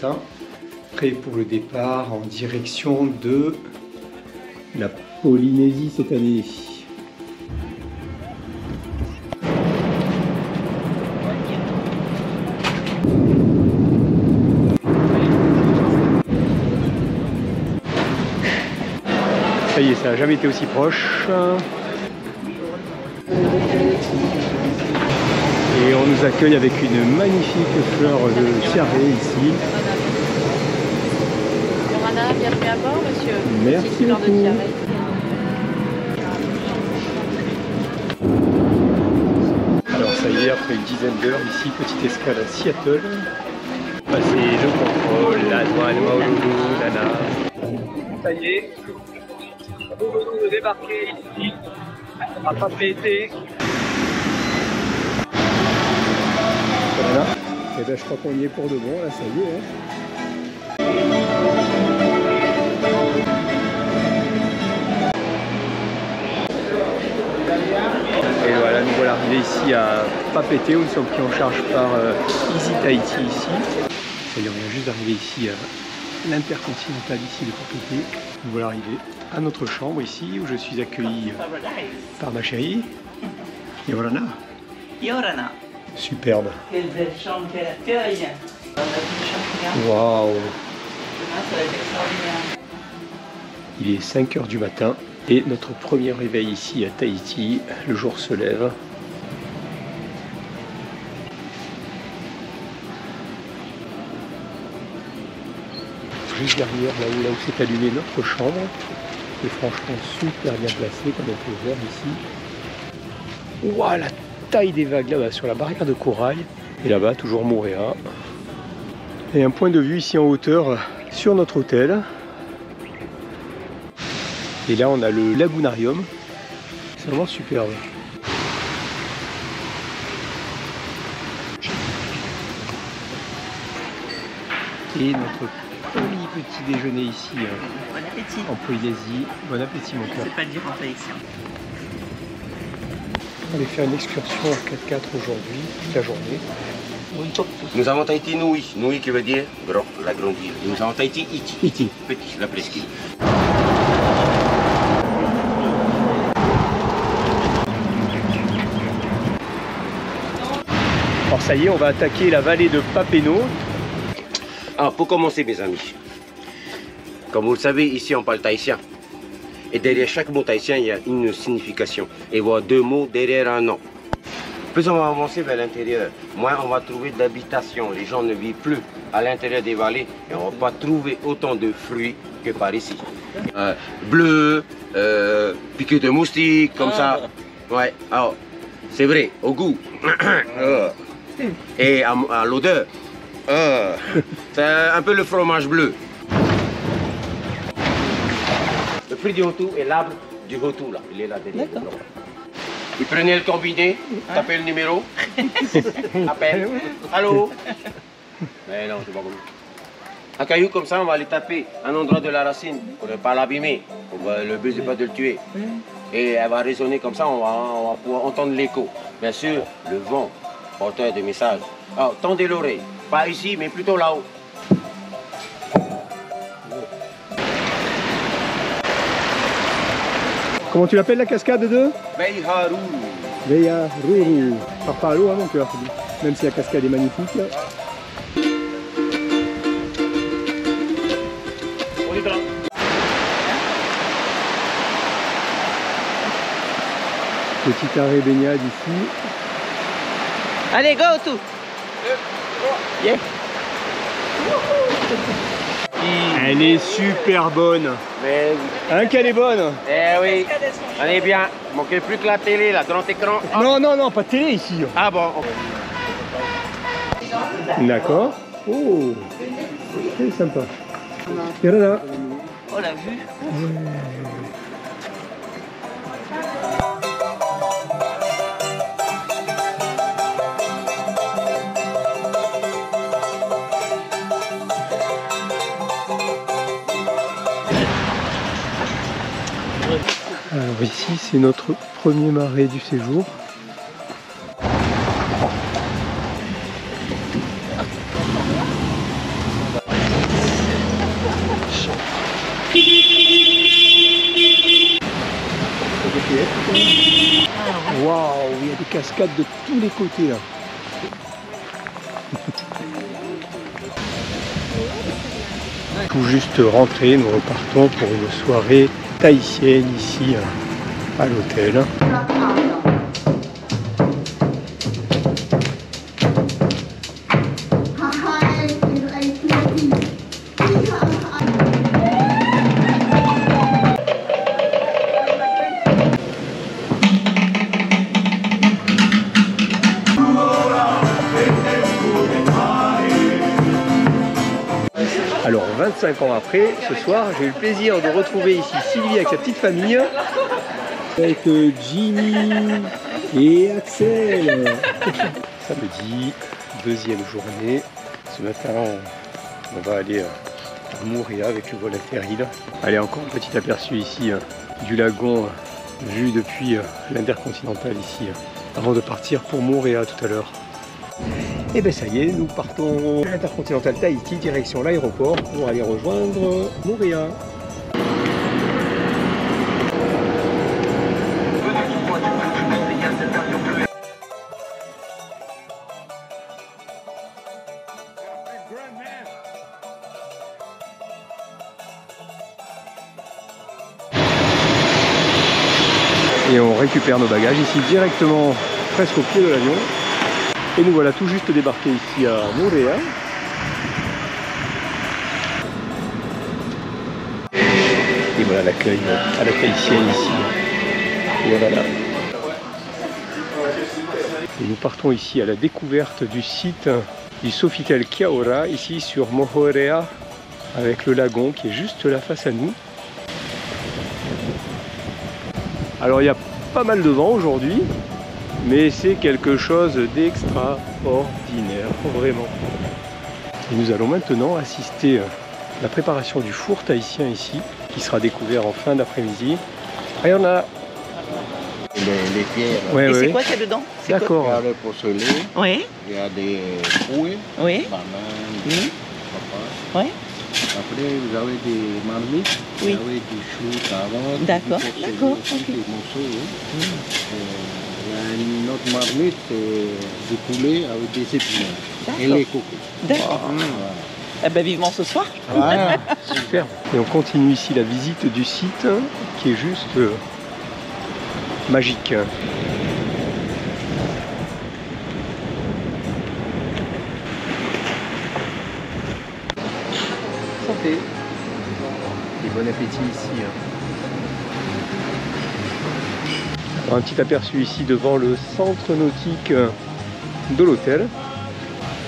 matin, prêt pour le départ en direction de la Polynésie cette année. Ça y est, ça n'a jamais été aussi proche. Et on nous accueille avec une magnifique fleur de tiare ici. Yorana, bienvenue à bord, monsieur. Merci beaucoup. Alors ça y est, après une dizaine d'heures ici, petite escale à Seattle. Passer le contrôle, la douane, Maolulu, Nana. Ça y est, nous débarquer ici, à Papeete. Voilà. Et ben je crois qu'on y est pour de bon, là ça y est. Et voilà, nous voilà arrivés ici à Papeete, où nous sommes pris en charge par Easy Tahiti ici. Ça y est, on vient juste d'arriver ici à l'Intercontinental ici de Papeete. Nous voilà arrivés à notre chambre ici, où je suis accueilli par ma chérie, Yorana. Yorana. Superbe. Quelle belle chambre qu'elle accueille. Waouh. Ça va être extraordinaire. Il est 5 h du matin et notre premier réveil ici à Tahiti, le jour se lève. Juste derrière, là où s'est allumée notre chambre, qui est franchement super bien placée, comme on peut le voir ici. Waouh, la taille des vagues là-bas sur la barrière de corail. Et là-bas, toujours Moorea. Et un point de vue ici en hauteur sur notre hôtel. Et là, on a le lagunarium. C'est vraiment superbe. Et notre petit déjeuner ici Bon appétit. en Polynésie. Bon appétit, mon cœur. C'est pas dur en sélection. On va aller faire une excursion en 4x4 aujourd'hui, toute la journée. Nous avons Tahiti Nui, Nui qui veut dire grand, la grande île. Nous avons Tahiti Iti, Iti. petit, la presqu'île. Alors ça y est, on va attaquer la vallée de Papeno. Ah, pour commencer mes amis, comme vous le savez, ici on parle tahitien. Et derrière chaque mot tahitien, il y a une signification. Et voilà 2 mots derrière un nom. Plus on va avancer vers l'intérieur, moins on va trouver d'habitations. Les gens ne vivent plus à l'intérieur des vallées et on ne va pas trouver autant de fruits que par ici. Bleu, piqué de moustiques, comme ça. Ouais, alors, c'est vrai, au goût. Et à l'odeur. C'est un peu le fromage bleu. Le fruit du hotou est l'arbre du hotou là. Il est là derrière. Vous prenez le combiné, tapez le numéro, appelle, allô. Mais non, c'est pas comme ça. Un caillou comme ça, on va aller taper un endroit de la racine pour ne pas l'abîmer. Le but c'est pas de le tuer. Et elle va résonner comme ça, on va pouvoir entendre l'écho. Bien sûr, le vent, porteur de messages. Alors, tendez l'oreille, pas ici, mais plutôt là-haut. Comment tu l'appelles la cascade de Veiharuru. Veiharuru. Pars pas à l'eau, hein, mon cœur. Même si la cascade est magnifique. On est là. Petit arrêt baignade ici. Allez, go tout. Yeah. Elle est super bonne. Mais Hein, qu'elle est bonne. eh oui, on est bien. Il manquait plus que la télé, la grand écran. Oh. Non, non, non, pas de télé ici. Ah bon. D'accord. Oh, c'est sympa. Yorana. Oh la vue. Alors ici, c'est notre premier marais du séjour. Waouh, il y a des cascades de tous les côtés là. Tout juste rentré, nous repartons pour une soirée tahitienne ici à l'hôtel. Alors 25 ans après, ce soir, j'ai eu le plaisir de retrouver ici Sylvie avec sa petite famille. Avec Jimmy et Axel. Samedi, deuxième journée. Ce matin, on va aller à Moorea avec le vol Interrail. Allez, encore un petit aperçu ici du lagon vu depuis l'Intercontinental ici, avant de partir pour Moorea tout à l'heure. Et bien ça y est, nous partons de l'Intercontinental Tahiti, direction l'aéroport pour aller rejoindre Moorea. Et on récupère nos bagages ici directement, presque au pied de l'avion. Et nous voilà tout juste débarqués ici à Moorea. Et voilà l'accueil à la tahitienne ici. Voilà. Et nous partons ici à la découverte du site du Sofitel Kia-Ora, ici sur Moorea, avec le lagon qui est juste là face à nous. Alors il y a pas mal de vent aujourd'hui, mais c'est quelque chose d'extraordinaire, vraiment. Et nous allons maintenant assister à la préparation du four tahitien ici, qui sera découvert en fin d'après-midi. Et on a les pierres. Ouais, Et ouais. c'est quoi qu'il y a dedans? D'accord. Il y a le porcelain, Oui, il y a des fruits, oui, bananes, papas. oui. Après, vous avez des marmites, Oui. vous avez du chou, carottes, D'accord, du porcelain, d'accord, aussi, ok. des morceaux. Hein. Il y a une autre marmite, du poulet avec des épinards et D'accord. les cocos. D'accord. Eh ben vivement ce soir. Voilà. Super. Et on continue ici la visite du site qui est juste magique. Santé. Et bon appétit ici. Alors, un petit aperçu ici devant le centre nautique de l'hôtel.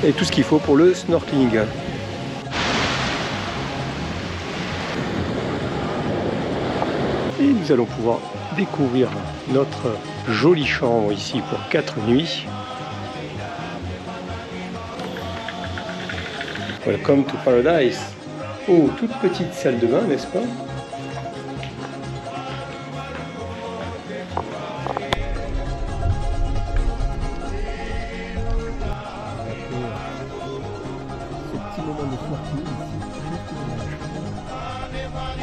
Et tout ce qu'il faut pour le snorkeling. Et nous allons pouvoir découvrir notre jolie chambre ici pour 4 nuits. Welcome to Paradise. Oh, toute petite salle de bain, n'est-ce pas? Ce petit moment de snorkeling ici, juste devant la chambre.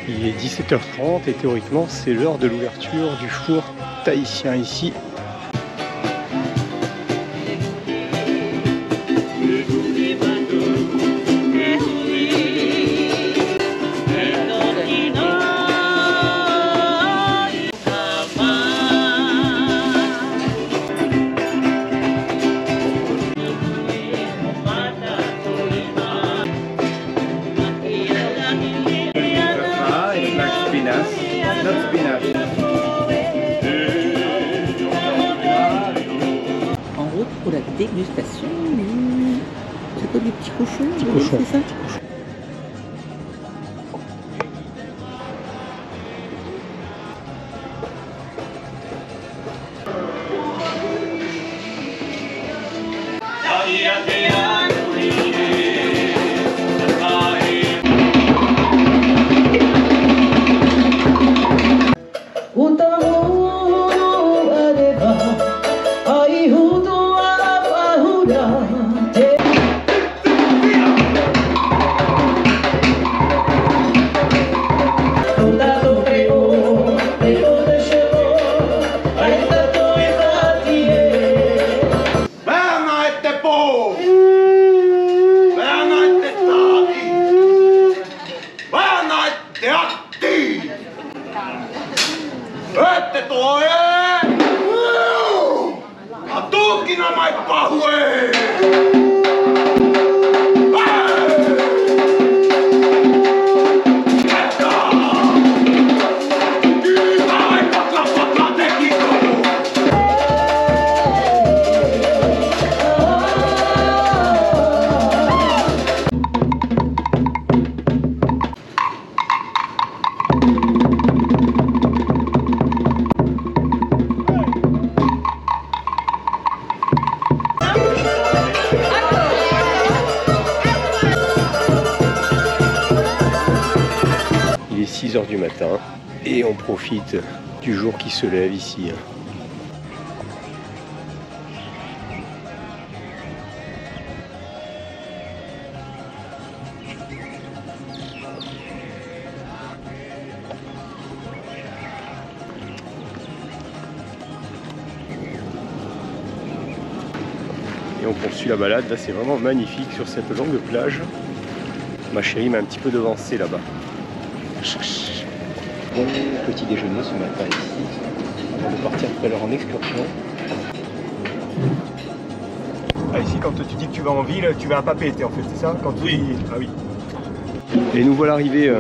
Il est 17h30 et théoriquement c'est l'heure de l'ouverture du four tahitien ici. En route pour la dégustation. C'est quoi des petits cochons? Cochons. C'est ça? te acti! Ette toi! A tukina mai pahue! Il est 6 h du matin et on profite du jour qui se lève ici. Et on poursuit la balade. Là, c'est vraiment magnifique sur cette longue plage. Ma chérie m'a un petit peu devancé là-bas. Bon petit déjeuner ce matin ici, avant de partir tout à l'heure en excursion. Ah, ici, quand tu dis que tu vas en ville, tu vas à Papeete en fait, c'est ça? Quand oui. Ah oui. Et nous voilà arrivés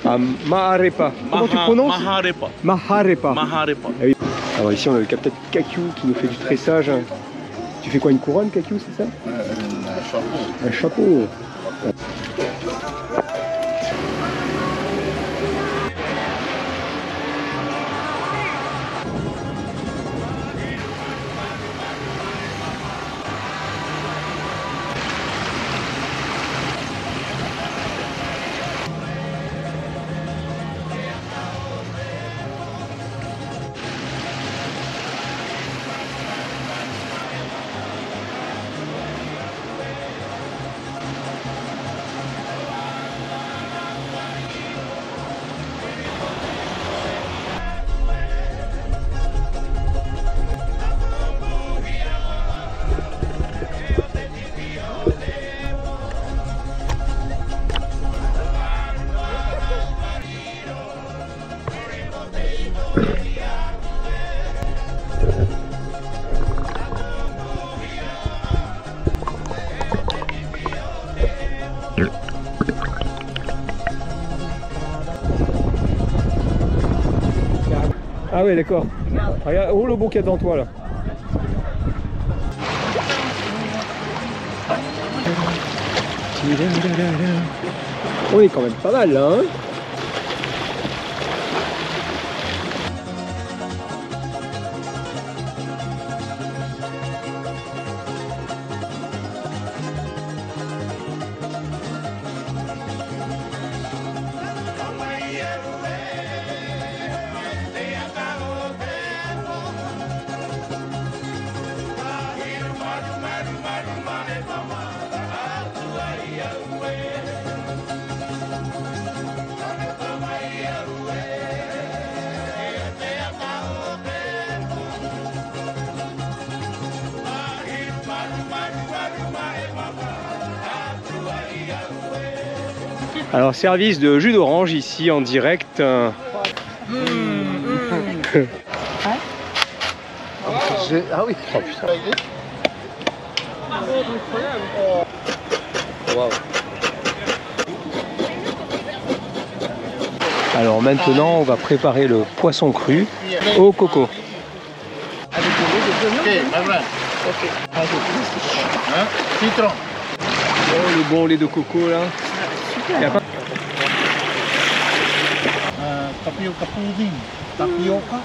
à Maharepa. Comment tu prononces? Maharepa. Maharepa. Maharepa. Ah oui. Alors ici, on a le capitaine Kakiu qui nous fait du tressage. Tu fais quoi, une couronne, Kakiu, c'est ça? Un chapeau. Un chapeau. Ah ouais, d'accord. Regarde, oh le bon qu'il y a devant toi là. On est quand même pas mal là, hein. Alors service de jus d'orange ici en direct. Ah oui. Oh putain. Wow. Alors maintenant on va préparer le poisson cru au coco. Ok, maintenant. Hein? Citron. Oh le bon lait de coco là. Y a pas... Tapioca pudding. Tapioca.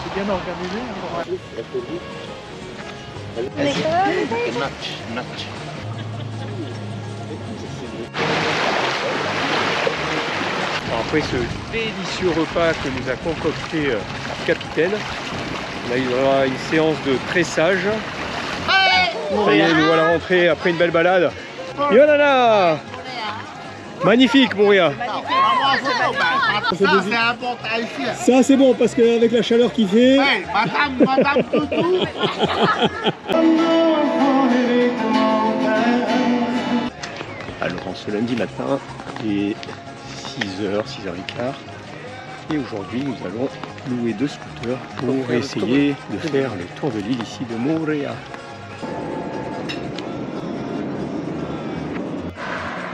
C'est bien organisé. Natch. Après ce délicieux repas que nous a concocté le capitaine, là il y aura une séance de tressage. Ça y est, nous voilà rentrés après une belle balade. Yolanda! Magnifique, Moria. Ça, c'est important ici. Ça, c'est bon parce qu'avec la chaleur qu'il fait. Hey, madame Toutou. Alors, en ce lundi matin, il est 6h, 6h15. Et aujourd'hui, nous allons louer 2 scooters pour essayer de faire le tour de l'île ici de Moorea.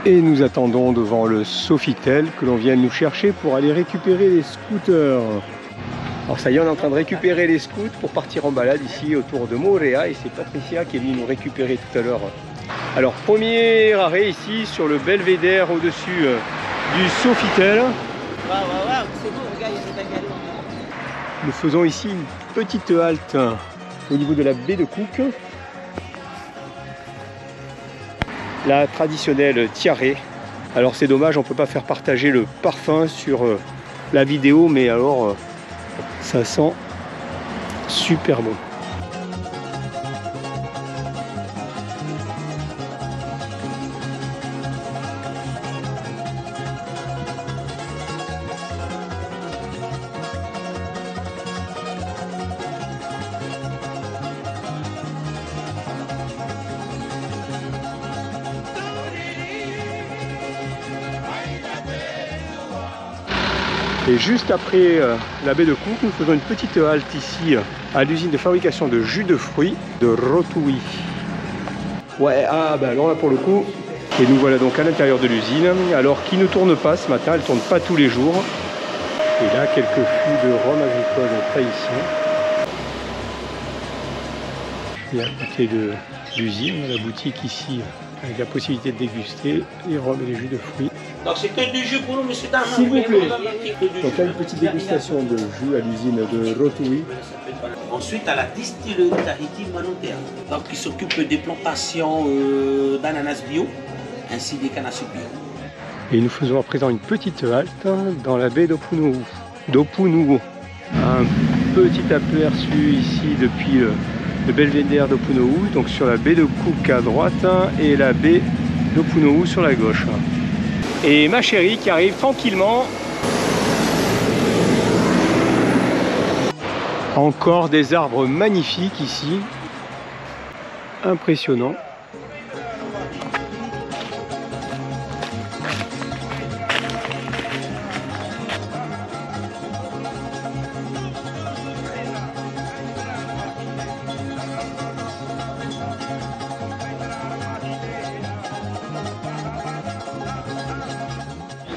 Et nous attendons devant le Sofitel que l'on vienne nous chercher pour aller récupérer les scooters. Alors ça y est, on est en train de récupérer les scouts pour partir en balade ici autour de Moorea et c'est Patricia qui est venue nous récupérer tout à l'heure. Alors premier arrêt ici sur le belvédère au-dessus du Sofitel. Nous faisons ici une petite halte au niveau de la baie de Cook. La traditionnelle tiare. Alors c'est dommage, on ne peut pas faire partager le parfum sur la vidéo, mais alors ça sent super bon. Et juste après la baie de Cook, nous faisons une petite halte ici à l'usine de fabrication de jus de fruits de Rotui. Ouais, ah bah alors là pour le coup, et nous voilà donc à l'intérieur de l'usine, alors qui ne tourne pas ce matin, elle ne tourne pas tous les jours. Et là, quelques fûts de rhum agricole tradition. Et à côté de l'usine, la boutique ici, avec la possibilité de déguster les rhums et les jus de fruits. Donc c'est que du jus pour nous, monsieur Tam. S'il vous plaît. Donc là, une petite dégustation de jus à l'usine de Rotui. Ensuite, à la distillerie Tahiti Manotea, donc qui s'occupe des plantations d'ananas bio, ainsi des cannes à sucre bio. Et nous faisons à présent une petite halte dans la baie d'Opunuo. Un petit aperçu ici depuis le belvédère d'Opunuo, donc sur la baie de Cook à droite et la baie d'Opunuo sur la gauche. Et ma chérie qui arrive tranquillement. Encore des arbres magnifiques ici. Impressionnant.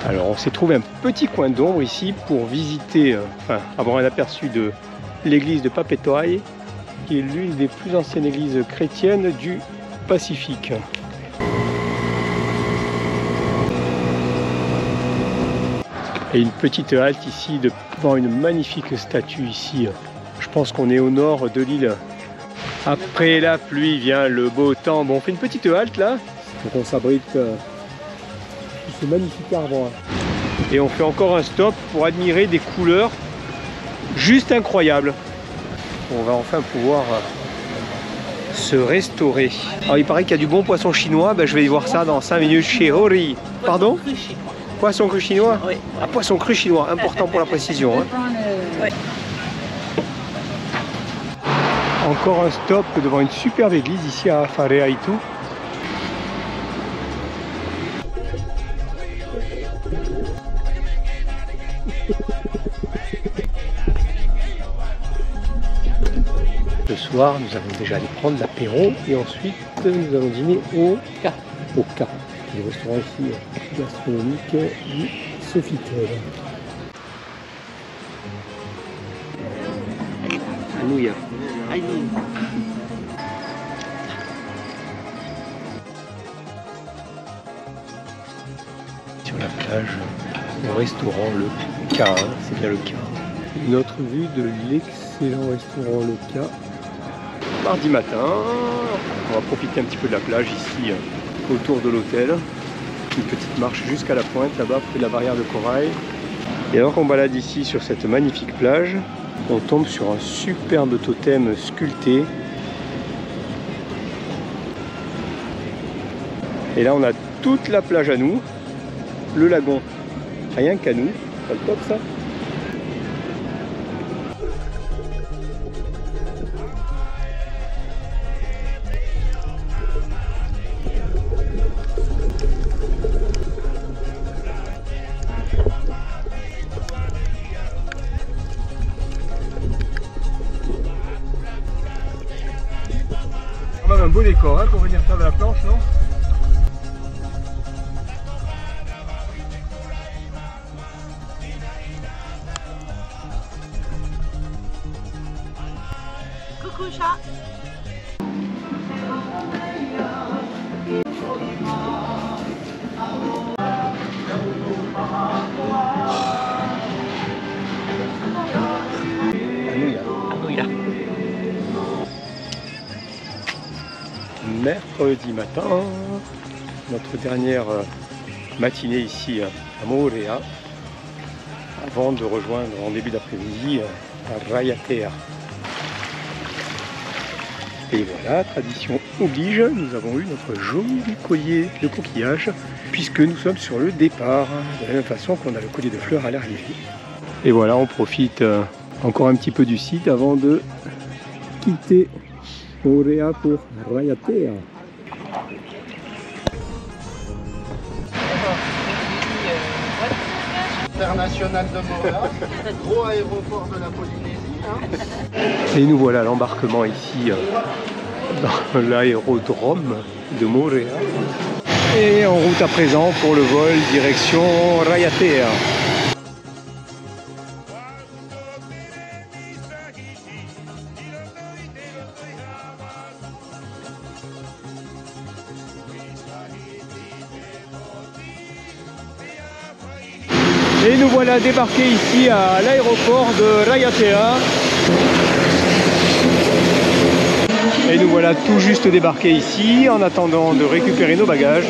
Alors on s'est trouvé un petit coin d'ombre ici pour visiter, avoir un aperçu de l'église de Papetoai, qui est l'une des plus anciennes églises chrétiennes du Pacifique. Et une petite halte ici devant une magnifique statue ici. Je pense qu'on est au nord de l'île. Après la pluie vient le beau temps. Bon, on fait une petite halte là, donc on s'abrite ce magnifique arbre. Et on fait encore un stop pour admirer des couleurs juste incroyables. On va enfin pouvoir se restaurer. Alors il paraît qu'il y a du bon poisson chinois, ben, je vais y voir ça dans 5 minutes chez Hori. Pardon? Poisson cru chinois? Oui. Ah, poisson cru chinois, important pour la précision. Hein. Oui. Encore un stop devant une superbe église ici à Whareaitu. Ce soir, nous allons déjà aller prendre l'apéro et ensuite nous allons dîner au K. Au K, le restaurant ici gastronomique du Sofitel. Alléluia. Sur la plage, au restaurant le K, hein, c'est bien le K. Une autre vue de l'excellent restaurant le K. Mardi matin, on va profiter un petit peu de la plage ici autour de l'hôtel. Une petite marche jusqu'à la pointe là-bas près de la barrière de corail. Et alors qu'on balade ici sur cette magnifique plage, on tombe sur un superbe totem sculpté. Et là on a toute la plage à nous, le lagon rien qu'à nous, pas le top ça. beau décor hein, pour venir faire de la planche, non? Coucou chat. Mercredi matin, notre dernière matinée ici à Moorea, avant de rejoindre en début d'après-midi à Raiatea. Et voilà, tradition oblige, nous avons eu notre joli collier de coquillages, puisque nous sommes sur le départ, de la même façon qu'on a le collier de fleurs à l'arrivée. Et voilà, on profite encore un petit peu du site avant de quitter Moorea pour Raiatea. International de Moorea, gros aéroport de la Polynésie. Hein. Et nous voilà à l'embarquement ici dans l'aérodrome de Moorea. Et en route à présent pour le vol direction Raiatea. Et nous voilà débarqués ici à l'aéroport de Raiatea. Et nous voilà tout juste débarqués ici en attendant de récupérer nos bagages.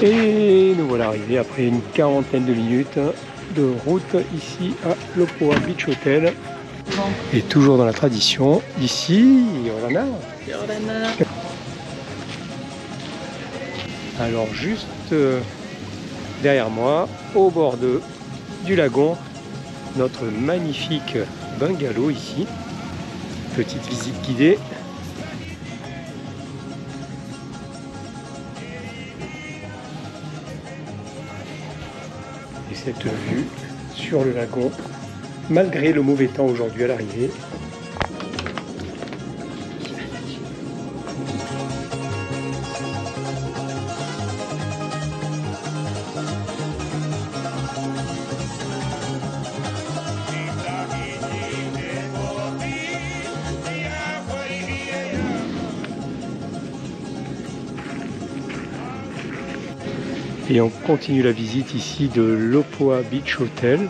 Et nous voilà arrivés après une quarantaine de minutes de route ici à l'Opoa Beach Hotel. Et toujours dans la tradition, ici, Yorana. Alors juste derrière moi, au bord du lagon, notre magnifique bungalow ici. Petite visite guidée. Et cette vue sur le lagon, malgré le mauvais temps aujourd'hui à l'arrivée. Et on continue la visite ici de l'Opoa Beach Hotel.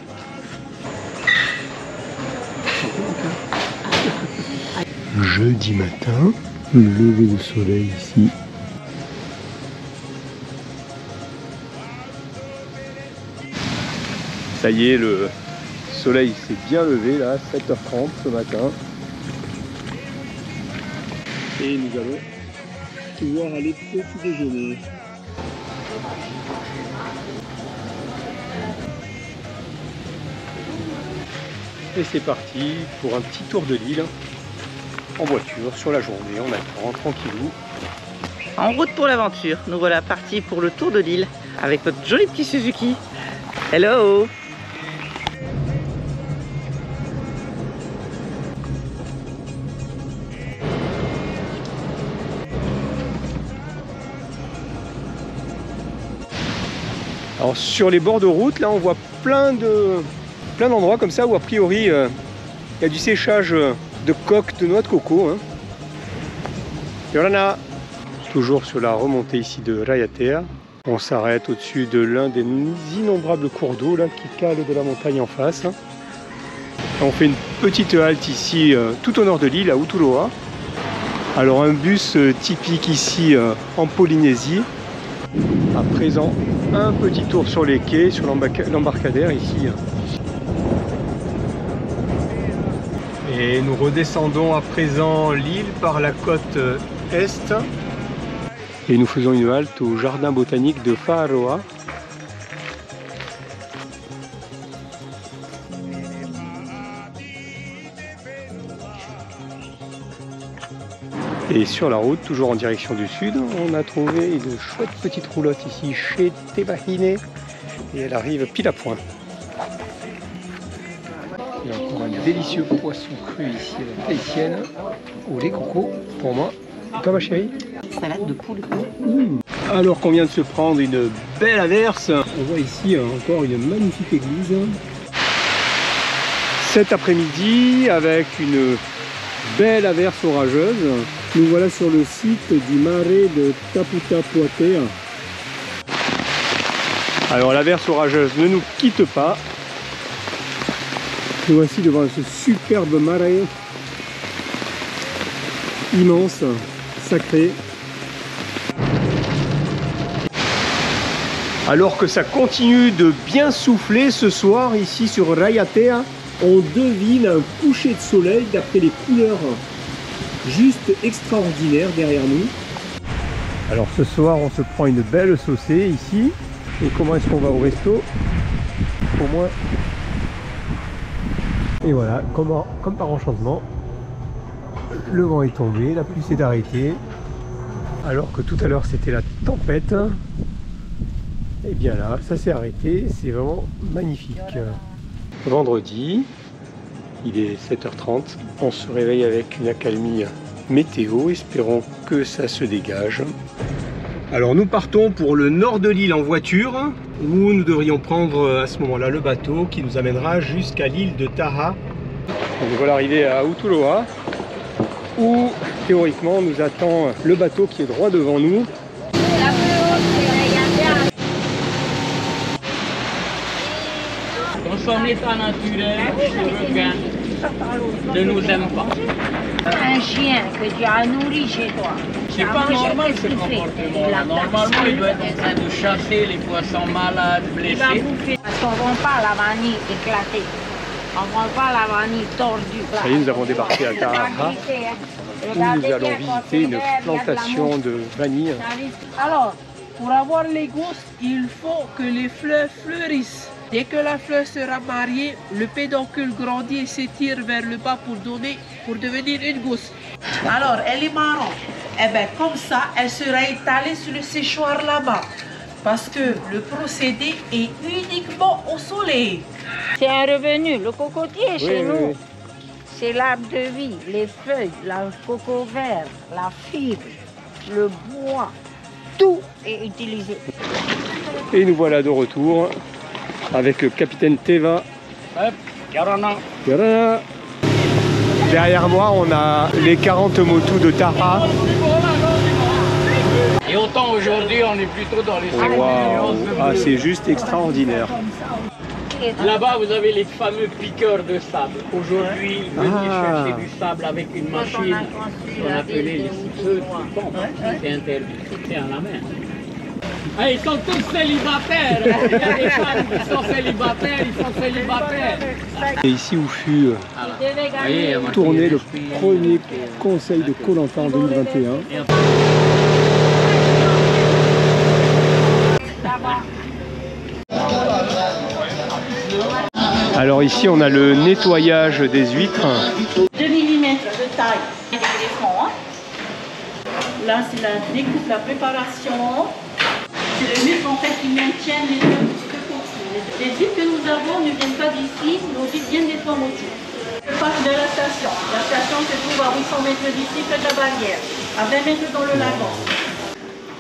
Jeudi matin, lever de soleil ici. Ça y est, le soleil s'est bien levé là, 7h30 ce matin. Et nous allons pouvoir aller petit déjeuner. Et c'est parti pour un petit tour de l'île en voiture sur la journée, on attend tranquillou. En route pour l'aventure, nous voilà partis pour le tour de l'île avec notre joli petit Suzuki. Hello! Alors sur les bords de route, là on voit plein d'endroits comme ça où a priori il y a du séchage de coques de noix de coco. Hein. Yorana. Toujours sur la remontée ici de Raiatea. On s'arrête au-dessus de l'un des innombrables cours d'eau là qui cale de la montagne en face. On fait une petite halte ici tout au nord de l'île à Uturoa. Alors un bus typique ici en Polynésie. À présent, un petit tour sur les quais, sur l'embarcadère ici. Et nous redescendons à présent l'île par la côte est. Et nous faisons une halte au jardin botanique de Whaaroa. Et sur la route, toujours en direction du sud, on a trouvé une chouette petite roulotte ici chez Te Wahine. Et elle arrive pile à point. Il y a encore un délicieux poisson cru ici à la tahitienne, au lait coco pour moi. Et toi ma chérie? Salade de poule. Alors qu'on vient de se prendre une belle averse, on voit ici encore une magnifique église. Cet après-midi avec une belle averse orageuse. Nous voilà sur le site du marais de Taputapuatea. Alors l'averse orageuse ne nous quitte pas. Nous voici devant ce superbe marais immense, sacré. Alors que ça continue de bien souffler ce soir ici sur Raiatea, on devine un coucher de soleil d'après les couleurs juste extraordinaires derrière nous. Alors ce soir on se prend une belle saucée ici. Et comment est-ce qu'on va au resto? Pour moi. Et voilà, comme par enchantement, le vent est tombé, la pluie s'est arrêtée. Alors que tout à l'heure c'était la tempête. Et bien là, ça s'est arrêté, c'est vraiment magnifique. Vendredi, il est 7h30, on se réveille avec une accalmie météo, espérons que ça se dégage. Alors nous partons pour le nord de l'île en voiture, où nous devrions prendre à ce moment-là le bateau qui nous amènera jusqu'à l'île de Taha. Donc voilà arrivé à Utuloa, où théoriquement nous attend le bateau qui est droit devant nous. Dans son état naturel, le requin ne nous aime pas. Un chien que tu as nourri chez toi. C'est pas normal ce comportement. Normalement, il doit être en train de chasser les poissons malades, blessés. Parce qu'on ne vend pas la vanille éclatée. On ne vend pas la vanille tordue. Ça y est, nous avons débarqué à Taraha, où nous allons visiter une plantation de vanille. Alors, pour avoir les gousses, il faut que les fleurs fleurissent. Dès que la fleur sera mariée, le pédoncule grandit et s'étire vers le bas pour devenir une gousse. Alors, elle est marron. Eh bien, comme ça, elle sera étalée sur le séchoir là-bas. Parce que le procédé est uniquement au soleil. C'est un revenu. Le cocotier chez nous, oui. C'est l'arbre de vie. Les feuilles, le coco vert, la fibre, le bois, tout est utilisé. Et nous voilà de retour avec le capitaine Teva. Hop, Yarana. Yarana. Derrière moi, on a les 40 motus de Taha. Et autant aujourd'hui, on est plutôt dans les 5 Wow. Ah, c'est juste extraordinaire. Là-bas, vous avez les fameux piqueurs de sable. Aujourd'hui, ils venaient chercher du sable avec une machine qu'on appelait les souffleuses qui pompent. C'est interdit, c'est à la main. Ah, ils sont tous célibataires. Il y a des femmes qui sont célibataires, ils sont célibataires. Et ici où fut tourné le premier conseil de Koh Lanta en 2021. Alors ici on a le nettoyage des huîtres. 2 mm de taille. Des greffons. Là, c'est la découpe, la préparation. C'est les huîtres en fait qui maintiennent les œufs jusqu'au cours. Les huîtres que nous avons ne viennent pas d'ici, nos huîtres viennent des Tuamotu. Le parc de la station. La station se trouve à 800 mètres d'ici, près de la barrière, à 20 mètres dans le lagon.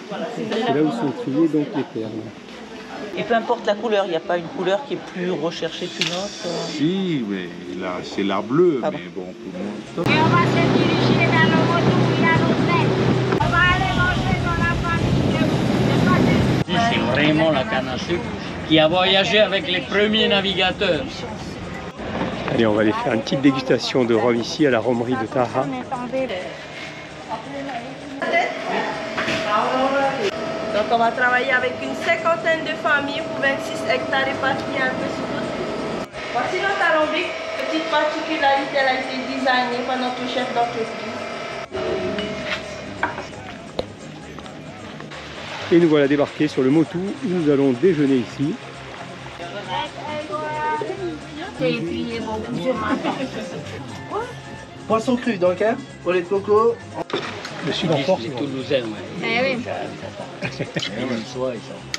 Voilà, c'est là où sont triées donc les perles. Et peu importe la couleur, il n'y a pas une couleur qui est plus recherchée qu'une autre. Si, mais là, c'est l'art bleu, Pardon. mais bon, pour moi. Et on va se diriger vers le motu où il y a l'hôtel. On va aller manger dans la famille. C'est vraiment la canne à sucre qui a voyagé avec les premiers navigateurs. Allez, on va aller faire une petite dégustation de rhum ici à la romerie de Taha. Donc on va travailler avec une cinquantaine de familles pour 26 hectares répartis un peu sur tout. Voici notre alambic. Petite particularité, elle a été designée par notre chef d'entreprise. Et nous voilà débarqués sur le motu où nous allons déjeuner ici. Poisson cru, donc, hein? Au lait de coco. Je suis en force. Les Toulousains, ouais. Eh oui.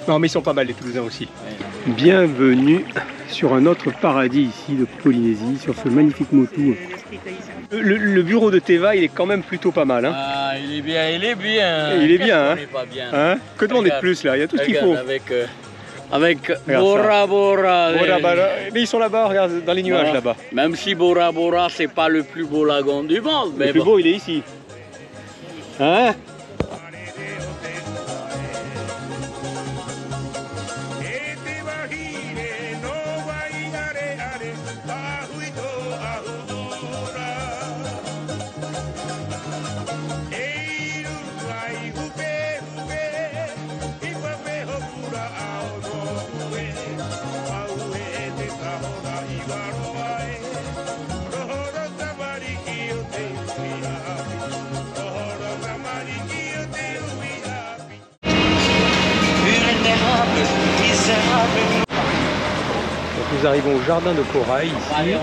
Non, mais ils sont pas mal les Toulousains aussi. Bienvenue sur un autre paradis ici de Polynésie, sur ce magnifique Motu. Le bureau de Teva, il est quand même plutôt pas mal. Hein. Ah, il est bien, il est bien. Il est bien, hein. Pas bien. Hein, que demander de plus là? Il y a tout ce qu'il faut. Avec Bora Bora. Mais ils sont là-bas, regarde, dans les nuages là-bas. Même si Bora Bora, c'est pas le plus beau lagon du monde. Mais le plus beau, il est ici. Hein? Donc nous arrivons au jardin de corail ici.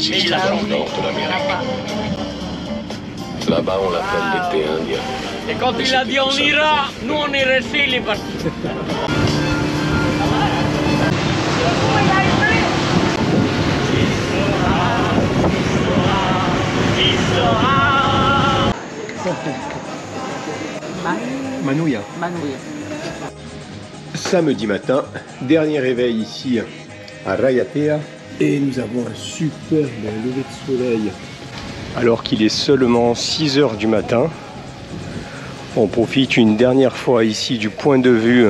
C'est la chambre d'or de l'Amérique. Là-bas, on l'appelle l'été indien. Et quand il a dit on ira, nous on est restés, il est parti. Manouya. Samedi matin, dernier réveil ici à Rayatea. Et nous avons un superbe lever de soleil. Alors qu'il est seulement 6 h du matin. On profite une dernière fois ici du point de vue.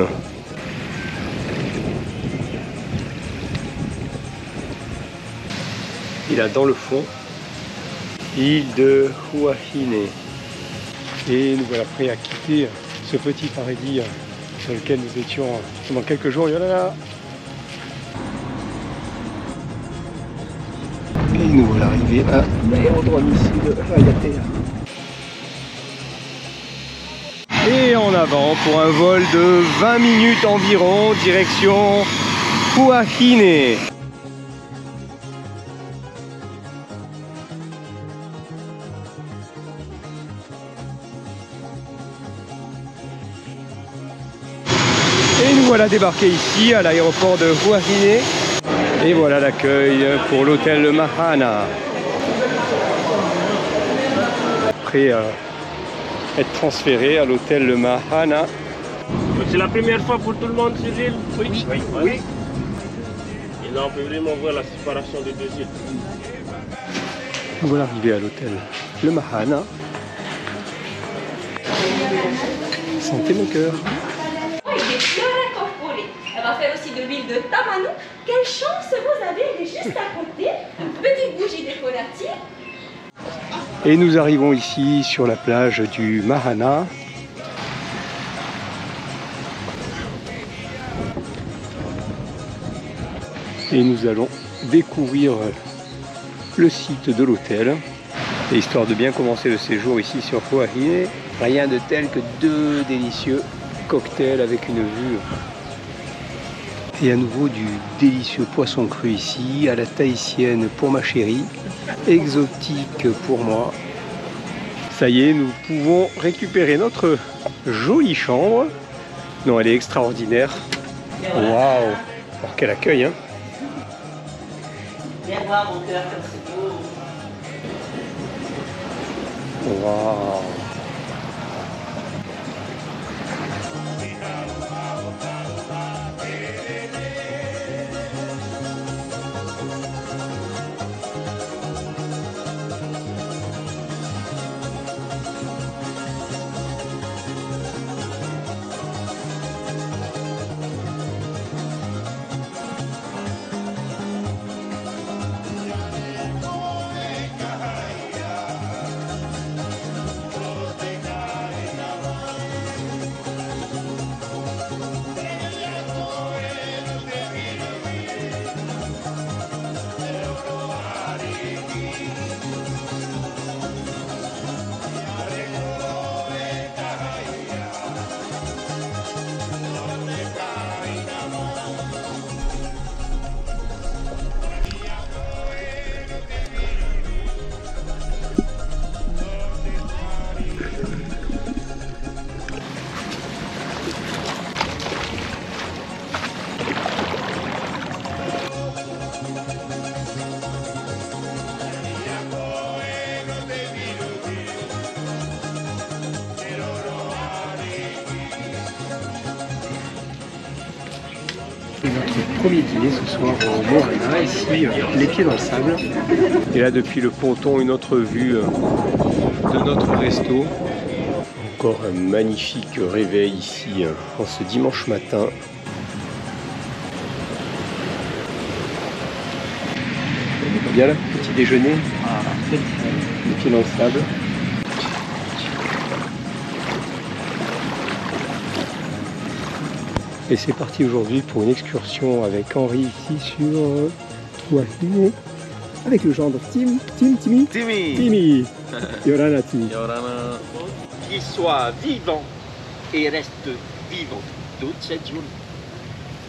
Et là dans le fond, île de Huahine. Et nous voilà prêts à quitter ce petit paradis sur lequel nous étions pendant quelques jours. Et là, et nous voilà arrivés à l'aérodrome ici de Rayatea. Et en avant pour un vol de 20 minutes environ, direction Huahine. Et nous voilà débarqués ici à l'aéroport de Huahine. Et voilà l'accueil pour l'hôtel Mahana. Prêt à être transféré à l'hôtel Mahana. C'est la première fois pour tout le monde ces îles? Oui. Oui. Et là on peut vraiment voir la séparation des deux îles. Nous voilà arrivés à l'hôtel Le Mahana. Sentez mon cœur. Elle va faire aussi de l'huile de tamano. Quelle chance vous avez, elle est juste à côté. Petite bougie décorative. Et nous arrivons ici sur la plage du Mahana. Et nous allons découvrir le site de l'hôtel. Et histoire de bien commencer le séjour ici sur Huahine, rien de tel que 2 délicieux cocktails avec une vue. Et à nouveau du délicieux poisson cru ici, à la tahitienne pour ma chérie, exotique pour moi. Ça y est, nous pouvons récupérer notre jolie chambre. Non, elle est extraordinaire. Waouh! Alors quel accueil, hein! Viens voir mon cœur comme c'est beau. Waouh! C'est notre premier dîner ce soir au Morena, ici, les pieds dans le sable. Et là, depuis le ponton, une autre vue de notre resto. Encore un magnifique réveil ici en ce dimanche matin. Bien là, petit déjeuner, les pieds dans le sable. Et c'est parti aujourd'hui pour une excursion avec Henri ici sur Wahine, avec le gendre Timmy. Yorana Timmy. Qu'il soit vivant et reste vivant toute cette journée.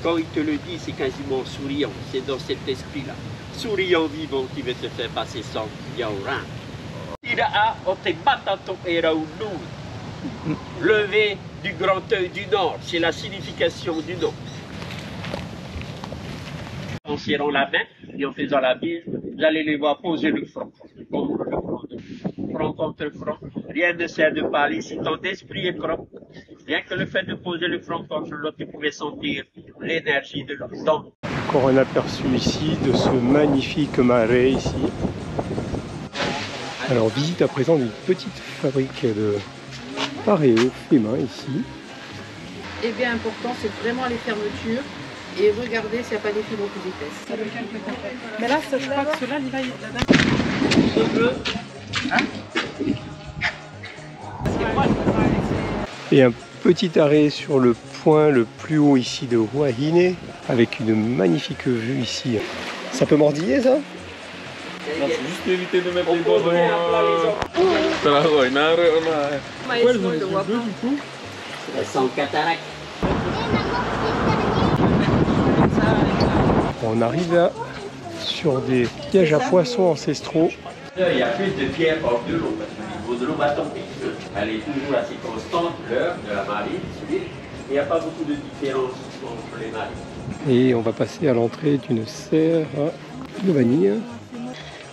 Quand il te le dit, c'est quasiment souriant, c'est dans cet esprit-là. Souriant vivant qui veut te faire passer sans Yaoran. Ira'a ote batato era unu. Levé du grand œil du nord, c'est la signification du nom. En serrant la main et en faisant la bise, vous allez les voir poser le front. Front contre front. Rien ne sert de parler si ton esprit est propre. Rien que le fait de poser le front contre l'autre, tu pouvais sentir l'énergie de l'autre. Encore un aperçu ici de ce magnifique marais ici. Alors visite à présent d'une petite fabrique de paréo fait main ici. Et bien important, c'est vraiment les fermetures et regardez s'il n'y a pas des fibres plus épaisses. Mais là, je crois que cela, il va Et un petit arrêt sur le point le plus haut ici de Wahine avec une magnifique vue ici. Ça peut mordiller ça? C'est juste éviter de mettre les doigts dans... Sans cataracte. On arrive là sur des pièges à poissons ancestraux. Il y a plus de pierres hors de l'eau, parce que le niveau de l'eau va tomber. Elle est toujours assez constante, l'heure de la marée. Il n'y a pas beaucoup de différence entre les marées. Et on va passer à l'entrée d'une serre de vanille.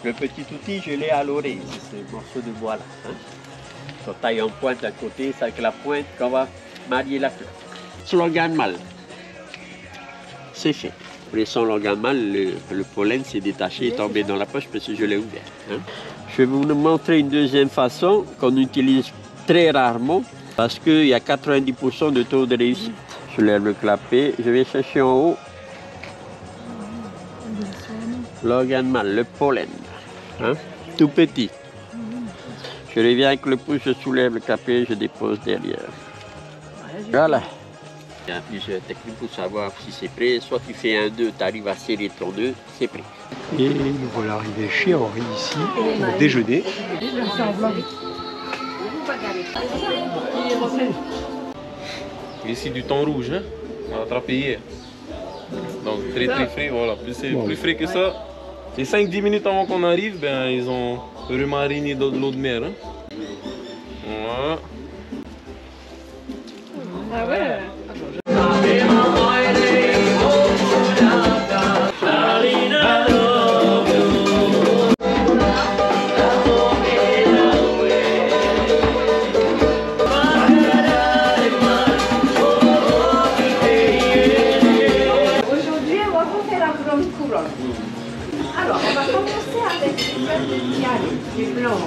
Le petit outil, je l'ai à l'oreille, c'est ce morceau de bois là. Hein. On taille en pointe à côté, c'est avec la pointe qu'on va marier la fleur. Slogan mâle, c'est fait. Après son slogan mâle, le pollen s'est détaché et tombé dans la poche parce que je l'ai ouvert. Hein. Je vais vous montrer une deuxième façon qu'on utilise très rarement parce qu'il y a 90% de taux de réussite. Je lève le clapet, je vais chercher en haut l'organe mâle, le pollen. Hein, tout petit. Je reviens avec le pouce, je soulève le clapet, je dépose derrière. Voilà. Il y a plusieurs techniques pour savoir si c'est prêt. Soit tu fais un nœud, tu arrives à serrer ton nœud, c'est prêt. Et nous voilà arrivés chez Henri ici pour déjeuner. Ici du thon rouge, hein? On a attrapé hier. Donc très frais, voilà. Plus frais que ça. Et 5-10 minutes avant qu'on arrive, ben, ils ont remariné de l'eau de mer. Hein. Voilà. Ah ouais. Aujourd'hui, on va vous faire la grande couronne. Alors, on va commencer avec les feuilles de tiare, du blanc.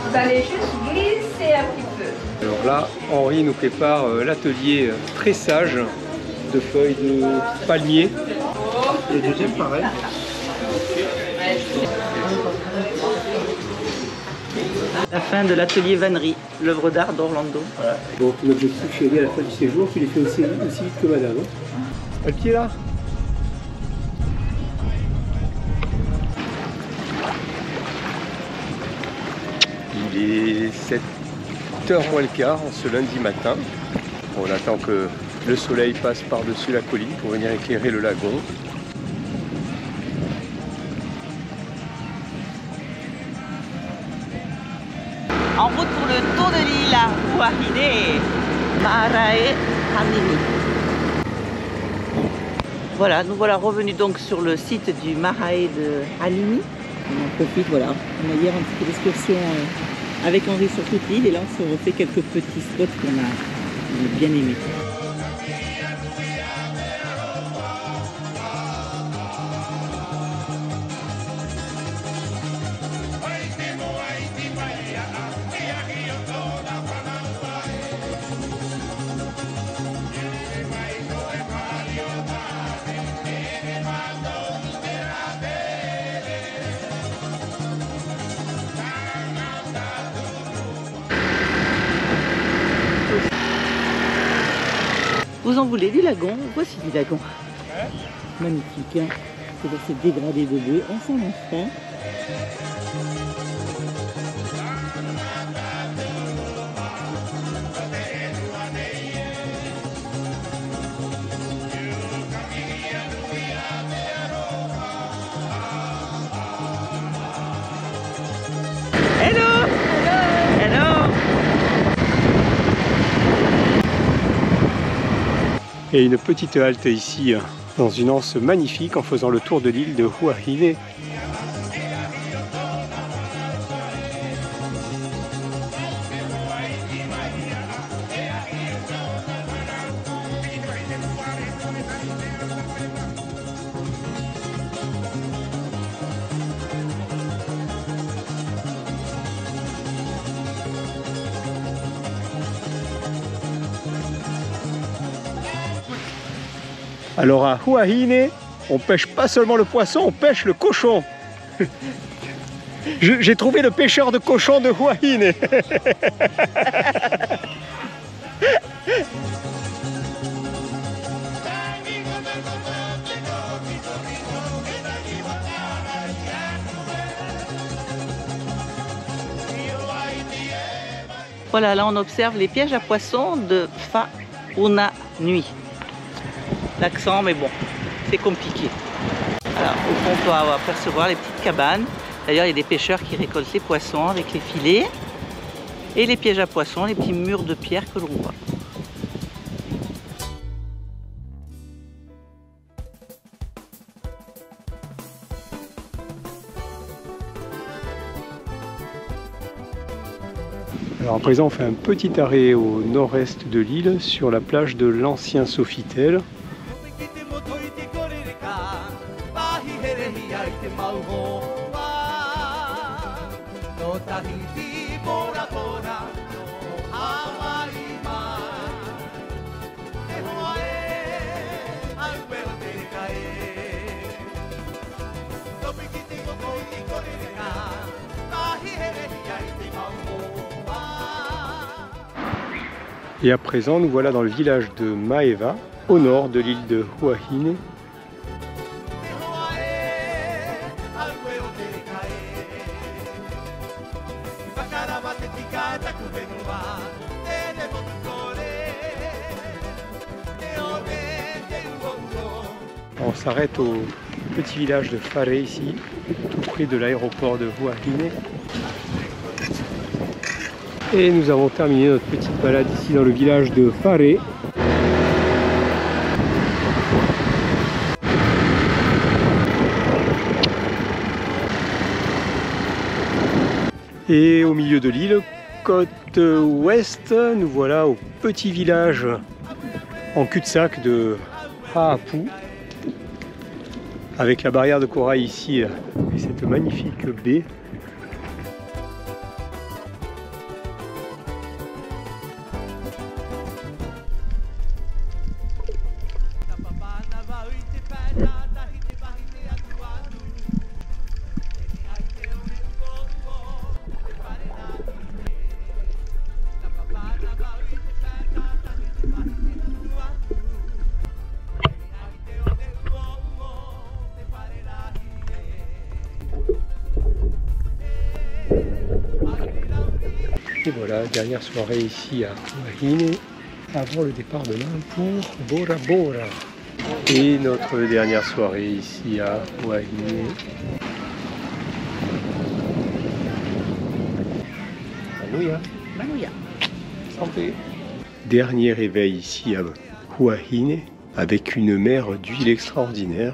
Vous allez juste glisser un petit peu. Alors là, Henri nous prépare l'atelier tressage de feuilles de palmier. Et deuxième pareil. La fin de l'atelier vannerie, l'œuvre d'art d'Orlando. Voilà. Donc l'objectif, c'est aller à la fin du séjour, tu les fais aussi vite que madame. Hein. Le pied là. Il est 7h moins le quart en ce lundi matin. On attend que le soleil passe par-dessus la colline pour venir éclairer le lagon. En route pour le tour de l'île à Wahine, Maharae Hanimi. Voilà, nous voilà revenus donc sur le site du Maharae de Hanimi. On en profite, voilà. On a hier un petit peu d'excursion avec Henri sur toute l'île et là on se refait quelques petits spots qu'on a bien aimés. Vous en voulez du lagon? Voici du lagon. Magnifique, hein. C'est dans ces dégradés de bleu. On s'en lance pas. Et une petite halte ici, dans une anse magnifique, en faisant le tour de l'île de Hua Hin. Alors à Hua Hin, on pêche pas seulement le poisson, on pêche le cochon. J'ai trouvé le pêcheur de cochon de Hua Hin. Voilà, là on observe les pièges à poissons de Fauna Nui. L'accent, mais bon, c'est compliqué. Alors, au fond, on peut apercevoir les petites cabanes. D'ailleurs, il y a des pêcheurs qui récoltent les poissons avec les filets. Et les pièges à poissons, les petits murs de pierre que l'on voit. Alors à présent, on fait un petit arrêt au nord-est de l'île, sur la plage de l'ancien Sofitel. Et à présent, nous voilà dans le village de Maeva, au nord de l'île de Hua Hin. On s'arrête au petit village de Fare ici, tout près de l'aéroport de Hua Hin. Et nous avons terminé notre petite balade ici dans le village de Fare. Et au milieu de l'île, côte ouest, nous voilà au petit village en cul-de-sac de Haapu, avec la barrière de corail ici et cette magnifique baie. Et voilà, dernière soirée ici à Hua Hin, avant le départ demain pour Bora Bora. Et notre dernière soirée ici à Hua Hin. Manouya. Manouya. Santé. Dernier réveil ici à Hua Hin, avec une mer d'huile extraordinaire.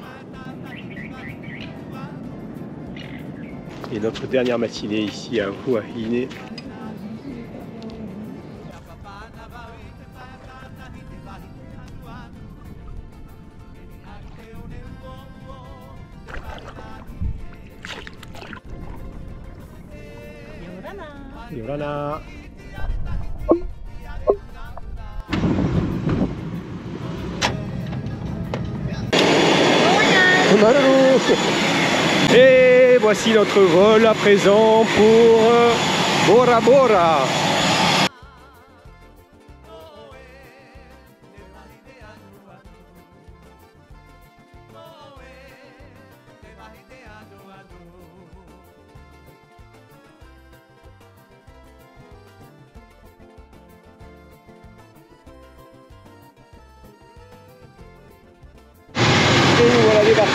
Et notre dernière matinée ici à Hua Hin. Yorana. Et voici notre vol à présent pour Bora Bora.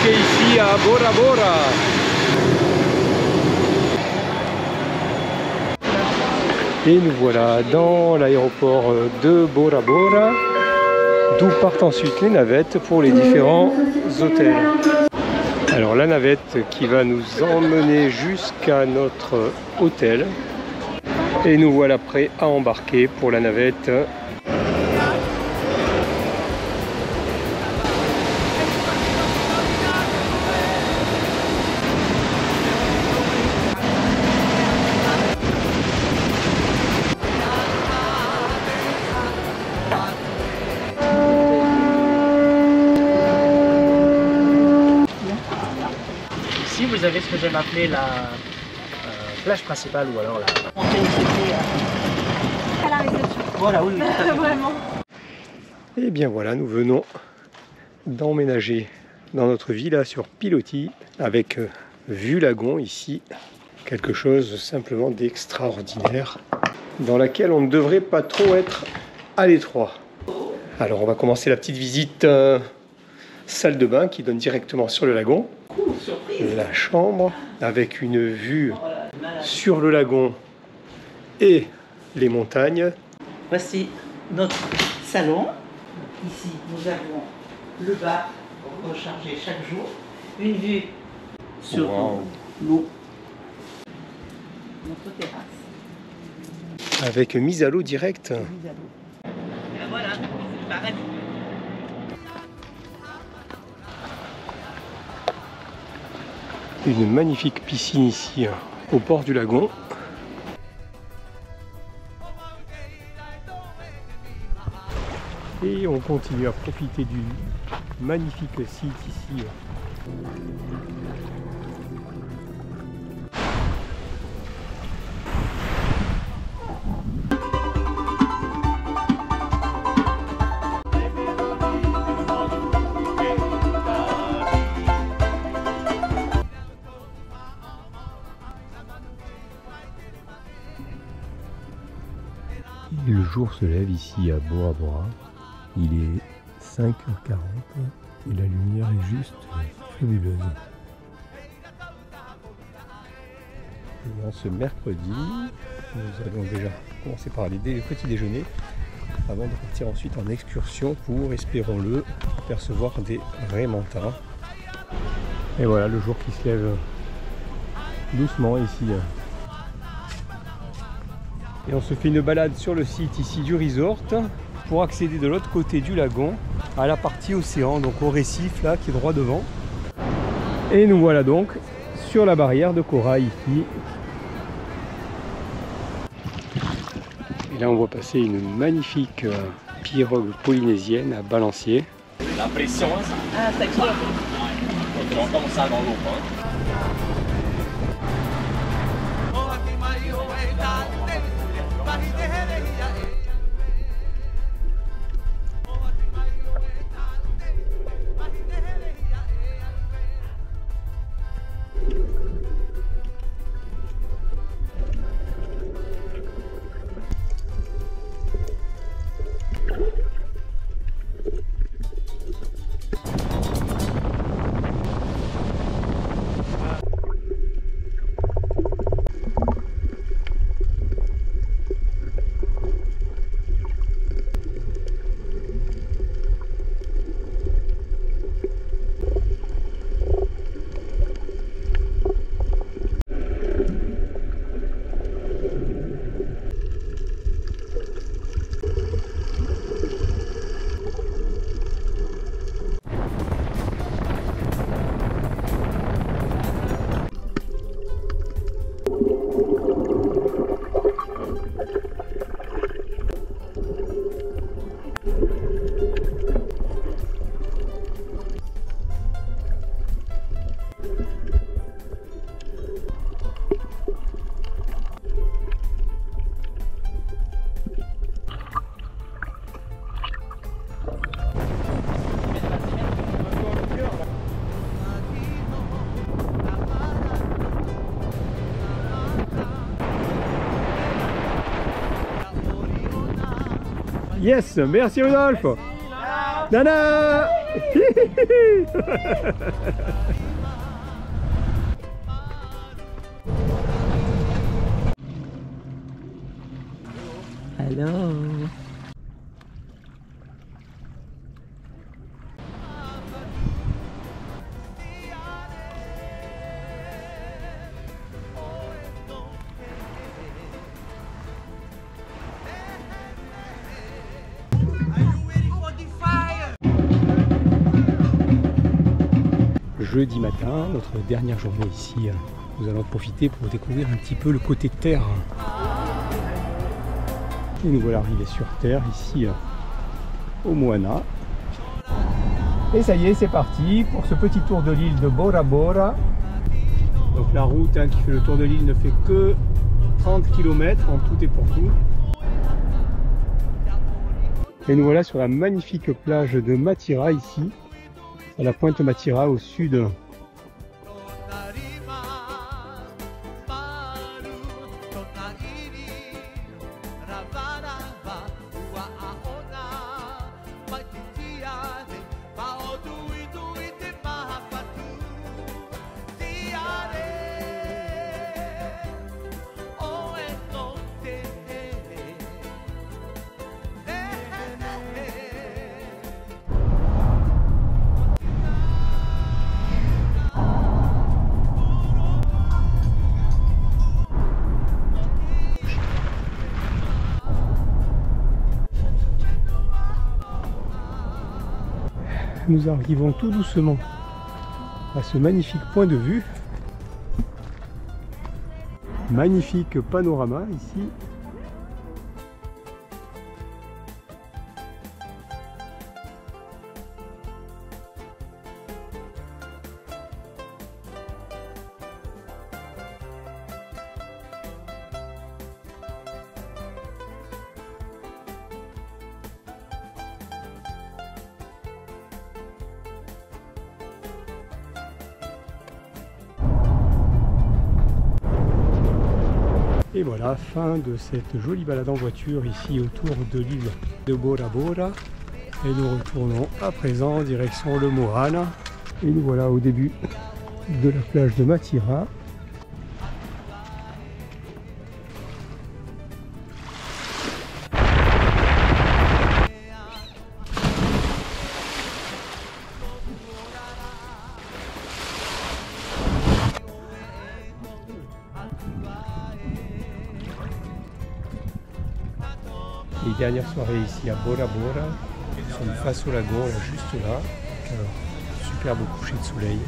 embarquer ici à Bora Bora. Et nous voilà dans l'aéroport de Bora Bora, d'où partent ensuite les navettes pour les différents hôtels. Alors la navette qui va nous emmener jusqu'à notre hôtel. Et nous voilà prêts à embarquer pour la navette. Ici, vous avez ce que j'aime appeler la plage principale ou alors la... Voilà, oui, Vraiment. Et bien voilà, nous venons d'emménager dans notre villa sur pilotis avec vue lagon ici. Quelque chose simplement d'extraordinaire dans laquelle on ne devrait pas trop être à l'étroit. Alors on va commencer la petite visite salle de bain qui donne directement sur le lagon. La chambre avec une vue sur le lagon et les montagnes. Voici notre salon. Ici, nous avons le bar pour recharger chaque jour. Une vue sur l'eau. Notre terrasse. Avec mise à l'eau directe. Et voilà, c'est le paradis. Une magnifique piscine ici au port du lagon. Et on continue à profiter du magnifique site ici. Le jour se lève ici à Bora Bora. Il est 5h40 et la lumière est juste fabuleuse. Et en ce mercredi, nous allons déjà commencer par aller dès le petit déjeuner avant de partir ensuite en excursion pour, espérons-le, percevoir des raimentins. Et voilà le jour qui se lève doucement ici. Et on se fait une balade sur le site ici du resort pour accéder de l'autre côté du lagon à la partie océan, donc au récif là qui est droit devant. Et nous voilà donc sur la barrière de corail ici. Et là on voit passer une magnifique pirogue polynésienne à balancier. La pression, ça. Ah, ça explose. On rentre comme ça dans l'eau. Yes, merci Rodolphe. Nana. Hello. Jeudi matin, notre dernière journée ici, nous allons profiter pour découvrir un petit peu le côté terre. Et nous voilà arrivés sur terre ici au Moana. Et ça y est, c'est parti pour ce petit tour de l'île de Bora Bora. Donc la route qui fait le tour de l'île ne fait que 30 km en tout et pour tout. Et nous voilà sur la magnifique plage de Matira ici, à la pointe Matira au sud. Nous arrivons tout doucement à ce magnifique point de vue. Magnifique panorama ici. Et voilà, fin de cette jolie balade en voiture ici autour de l'île de Bora Bora. Et nous retournons à présent en direction le Moana. Et nous voilà au début de la plage de Matira. Les dernières soirées ici à Bora Bora, nous sommes face au lagon, là, juste là. Alors, superbe coucher de soleil.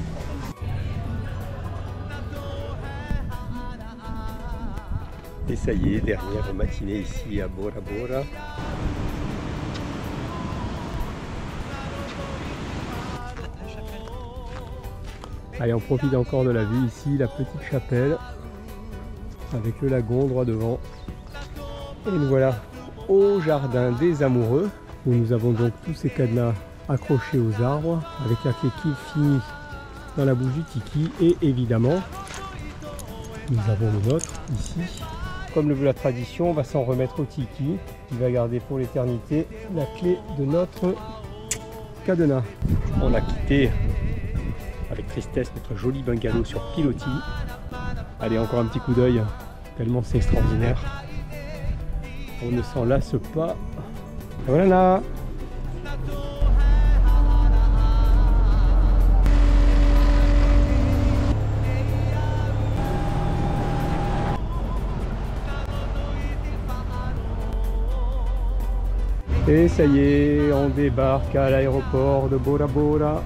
Et ça y est, dernière matinée ici à Bora Bora. Allez, on profite encore de la vue ici, la petite chapelle, avec le lagon droit devant. Et nous voilà au jardin des amoureux, où nous avons donc tous ces cadenas accrochés aux arbres, avec la clé qui finit dans la bouche du tiki, et évidemment, nous avons le nôtre ici. Comme le veut la tradition, on va s'en remettre au tiki, qui va garder pour l'éternité la clé de notre cadenas. On a quitté avec tristesse notre joli bungalow sur pilotis. Allez, encore un petit coup d'œil, tellement c'est extraordinaire. On ne s'en lasse pas. Voilà. Et ça y est, on débarque à l'aéroport de Bora Bora.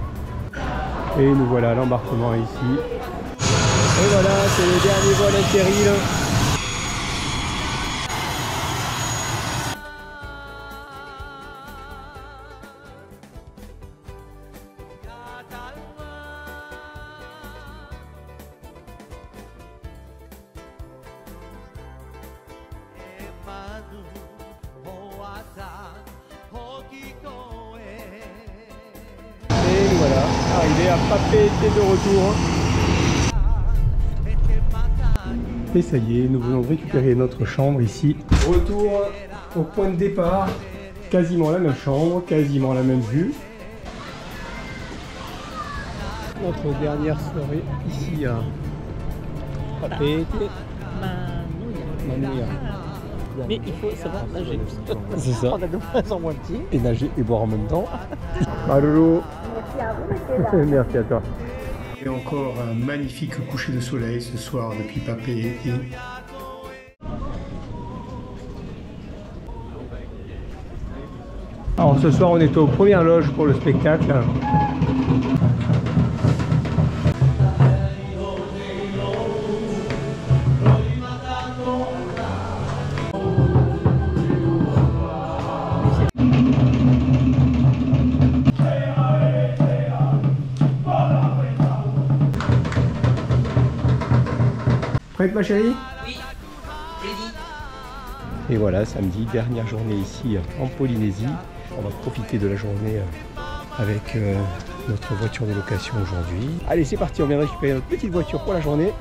Et nous voilà à l'embarquement ici. Et voilà, c'est le dernier vol intérim. Et voilà, arrivé à Papeete de retour. Et ça y est, nous venons de récupérer notre chambre ici. Retour au point de départ, quasiment la même chambre, quasiment la même vue. notre dernière soirée ici à Papeete. Manouia. Mais il faut savoir nager. C'est ça. On a nos phrases en moitié. Et nager et boire en même temps. Maruru. Merci à vous, Merci à toi. Et encore un magnifique coucher de soleil ce soir depuis Papeete. Alors ce soir on est aux premières loges pour le spectacle. Prête ma chérie? Oui, ready. Et voilà, samedi, dernière journée ici en Polynésie. On va profiter de la journée avec notre voiture de location aujourd'hui. Allez, c'est parti, on vient récupérer notre petite voiture pour la journée.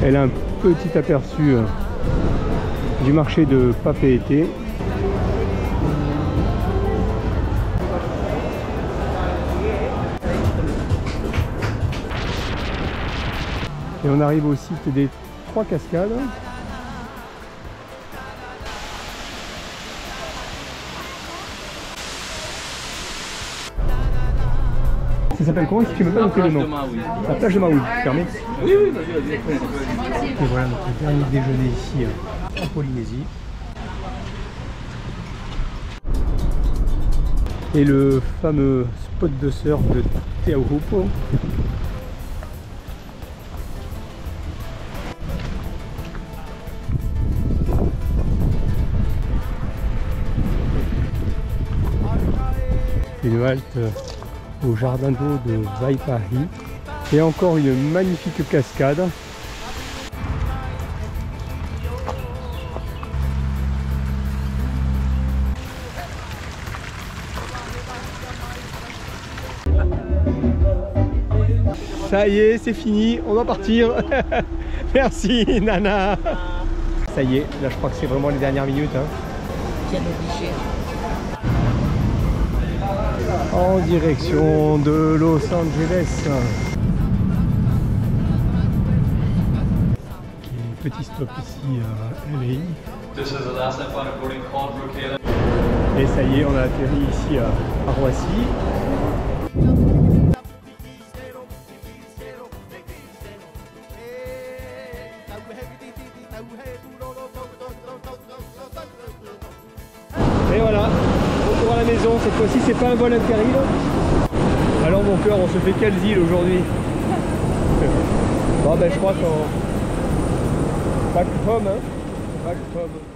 Elle a un petit aperçu du marché de Papeete. Et on arrive au site des 3 cascades. Ça s'appelle comment si tu me peux noter le nom? La plage de Maui, tu permets? Oui, oui, vas-y. Et voilà notre dernier déjeuner ici en Polynésie. Et le fameux spot de surf de Te Auhupo. Une halte au jardin d'eau de Vaipahi et encore une magnifique cascade. Ça y est, c'est fini, on va partir. Merci Nana. Ça y est, là je crois que c'est vraiment les dernières minutes. Hein. En direction de Los Angeles. Petit stop ici à LA. Et ça y est, on a atterri ici à Roissy. Et voilà, retour à la maison. Cette fois-ci, c'est pas un vol interil. Alors mon cœur, on se fait quelles îles aujourd'hui? Bon ben je crois qu'on back home, hein. Back home.